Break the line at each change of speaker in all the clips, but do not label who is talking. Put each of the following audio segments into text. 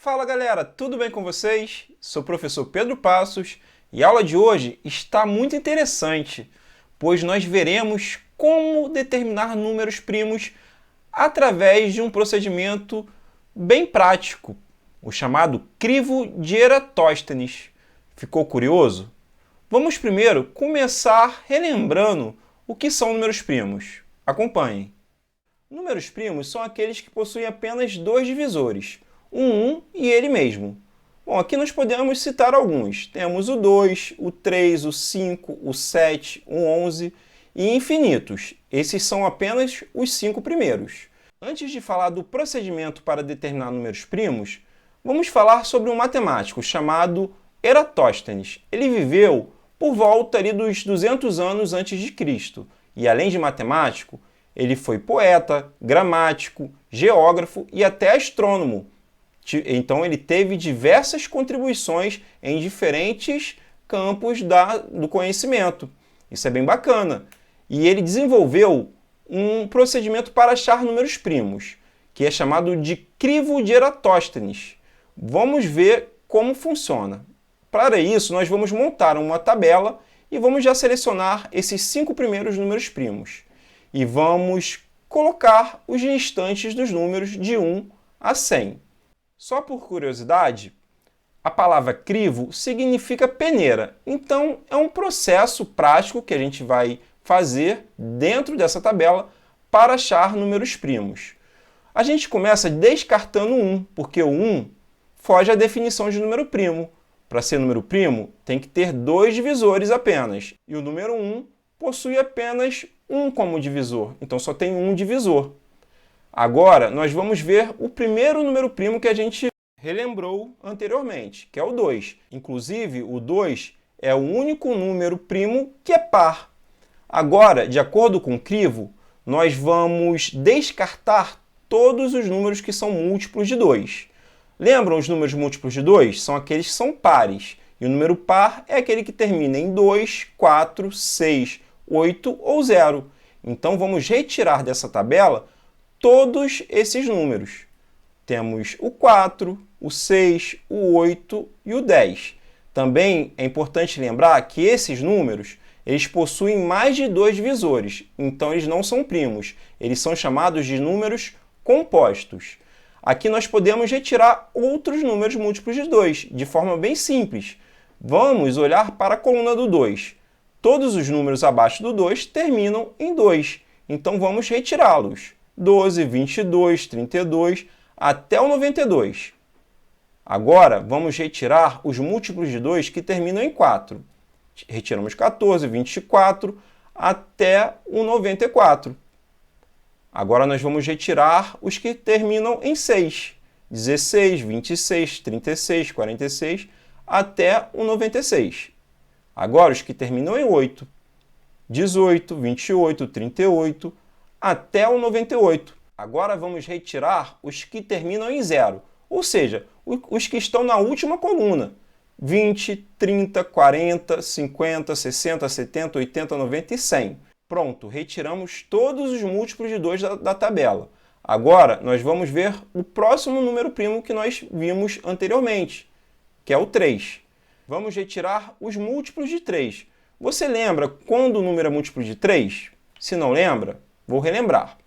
Fala galera, tudo bem com vocês? Sou o professor Pedro Passos e a aula de hoje está muito interessante, pois nós veremos como determinar números primos através de um procedimento bem prático, o chamado crivo de Eratóstenes. Ficou curioso? Vamos primeiro começar relembrando o que são números primos. Acompanhem. Números primos são aqueles que possuem apenas dois divisores, o 1 e ele mesmo. Bom, aqui nós podemos citar alguns. Temos o 2, o 3, o 5, o 7, o 11 e infinitos. Esses são apenas os 5 primeiros. Antes de falar do procedimento para determinar números primos, vamos falar sobre um matemático chamado Eratóstenes. Ele viveu por volta ali dos 200 anos antes de Cristo. E além de matemático, ele foi poeta, gramático, geógrafo e até astrônomo. Então ele teve diversas contribuições em diferentes campos do conhecimento. Isso é bem bacana. E ele desenvolveu um procedimento para achar números primos, que é chamado de crivo de Eratóstenes. Vamos ver como funciona. Para isso, nós vamos montar uma tabela e vamos já selecionar esses 5 primeiros números primos. E vamos colocar os restantes dos números de 1 a 100. Só por curiosidade, a palavra crivo significa peneira. Então, é um processo prático que a gente vai fazer dentro dessa tabela para achar números primos. A gente começa descartando o 1, porque o 1 foge à definição de número primo. Para ser número primo, tem que ter 2 divisores apenas. E o número 1 possui apenas 1 como divisor, então só tem um divisor. Agora, nós vamos ver o primeiro número primo que a gente relembrou anteriormente, que é o 2. Inclusive, o 2 é o único número primo que é par. Agora, de acordo com o crivo, nós vamos descartar todos os números que são múltiplos de 2. Lembram os números múltiplos de 2? São aqueles que são pares. E o número par é aquele que termina em 2, 4, 6, 8 ou 0. Então, vamos retirar dessa tabela todos esses números. Temos o 4, o 6, o 8 e o 10. Também é importante lembrar que esses números eles possuem mais de 2 divisores, então eles não são primos. Eles são chamados de números compostos. Aqui nós podemos retirar outros números múltiplos de 2, de forma bem simples. Vamos olhar para a coluna do 2. Todos os números abaixo do 2 terminam em 2, então vamos retirá-los. 12, 22, 32, até o 92. Agora, vamos retirar os múltiplos de 2 que terminam em 4. Retiramos 14, 24, até o 94. Agora, nós vamos retirar os que terminam em 6. 16, 26, 36, 46, até o 96. Agora, os que terminam em 8. 18, 28, 38, até o 98. Agora vamos retirar os que terminam em 0, ou seja, os que estão na última coluna. 20, 30, 40, 50, 60, 70, 80, 90 e 100. Pronto, retiramos todos os múltiplos de 2 da tabela. Agora nós vamos ver o próximo número primo que nós vimos anteriormente, que é o 3. Vamos retirar os múltiplos de 3. Você lembra quando o número é múltiplo de 3? Se não lembra, vou relembrar.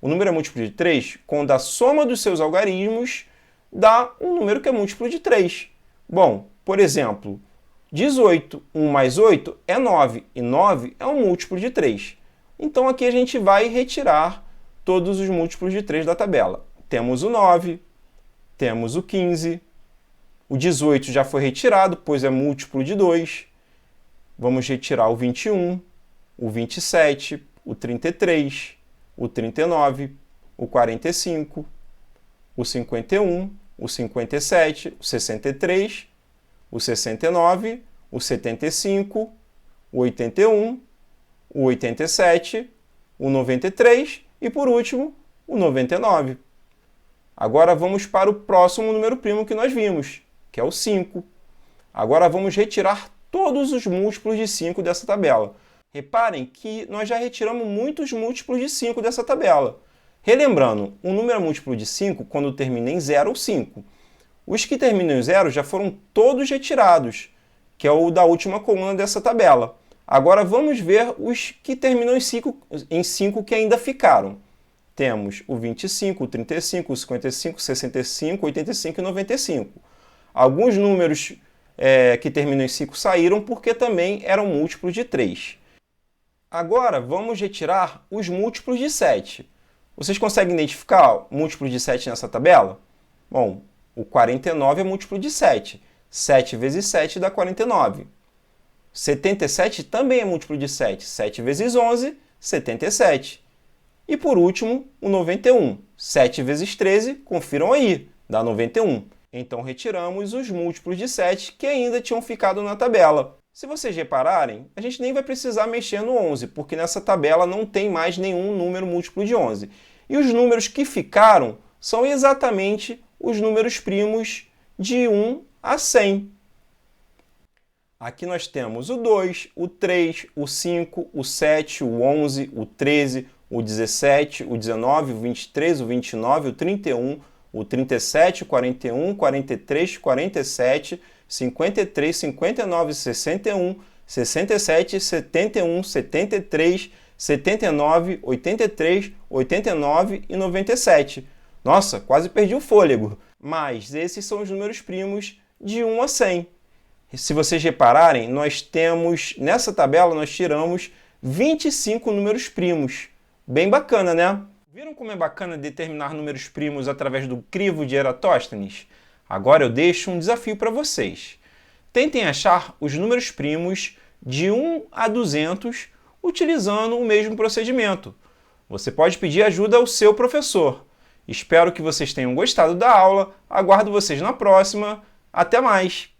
O número é múltiplo de 3 quando a soma dos seus algarismos dá um número que é múltiplo de 3. Bom, por exemplo, 18, 1 mais 8 é 9, e 9 é um múltiplo de 3. Então aqui a gente vai retirar todos os múltiplos de 3 da tabela. Temos o 9, temos o 15, o 18 já foi retirado, pois é múltiplo de 2. Vamos retirar o 21, o 27, o 33, o 39, o 45, o 51, o 57, o 63, o 69, o 75, o 81, o 87, o 93 e, por último, o 99. Agora vamos para o próximo número primo que nós vimos, que é o 5. Agora vamos retirar todos os múltiplos de 5 dessa tabela. Reparem que nós já retiramos muitos múltiplos de 5 dessa tabela. Relembrando, um número é múltiplo de 5 quando termina em 0 ou 5. Os que terminam em 0 já foram todos retirados, que é o da última coluna dessa tabela. Agora vamos ver os que terminam em 5 que ainda ficaram. Temos o 25, o 35, o 55, o 65, o 85 e o 95. Alguns números que terminam em 5 saíram porque também eram múltiplos de 3. Agora vamos retirar os múltiplos de 7. Vocês conseguem identificar múltiplos de 7 nessa tabela? Bom, o 49 é múltiplo de 7. 7 vezes 7 dá 49. 77 também é múltiplo de 7. 7 vezes 11, 77. E por último, o 91. 7 vezes 13, confiram aí, dá 91. Então retiramos os múltiplos de 7 que ainda tinham ficado na tabela. Se vocês repararem, a gente nem vai precisar mexer no 11, porque nessa tabela não tem mais nenhum número múltiplo de 11. E os números que ficaram são exatamente os números primos de 1 a 100. Aqui nós temos o 2, o 3, o 5, o 7, o 11, o 13, o 17, o 19, o 23, o 29, o 31, o 37, o 41, 43, 47, 53, 59, 61, 67, 71, 73, 79, 83, 89 e 97. Nossa, quase perdi o fôlego. Mas esses são os números primos de 1 a 100. Se vocês repararem, nessa tabela nós tiramos 25 números primos. Bem bacana, né? Viram como é bacana determinar números primos através do crivo de Eratóstenes? Agora eu deixo um desafio para vocês. Tentem achar os números primos de 1 a 200 utilizando o mesmo procedimento. Você pode pedir ajuda ao seu professor. Espero que vocês tenham gostado da aula. Aguardo vocês na próxima. Até mais!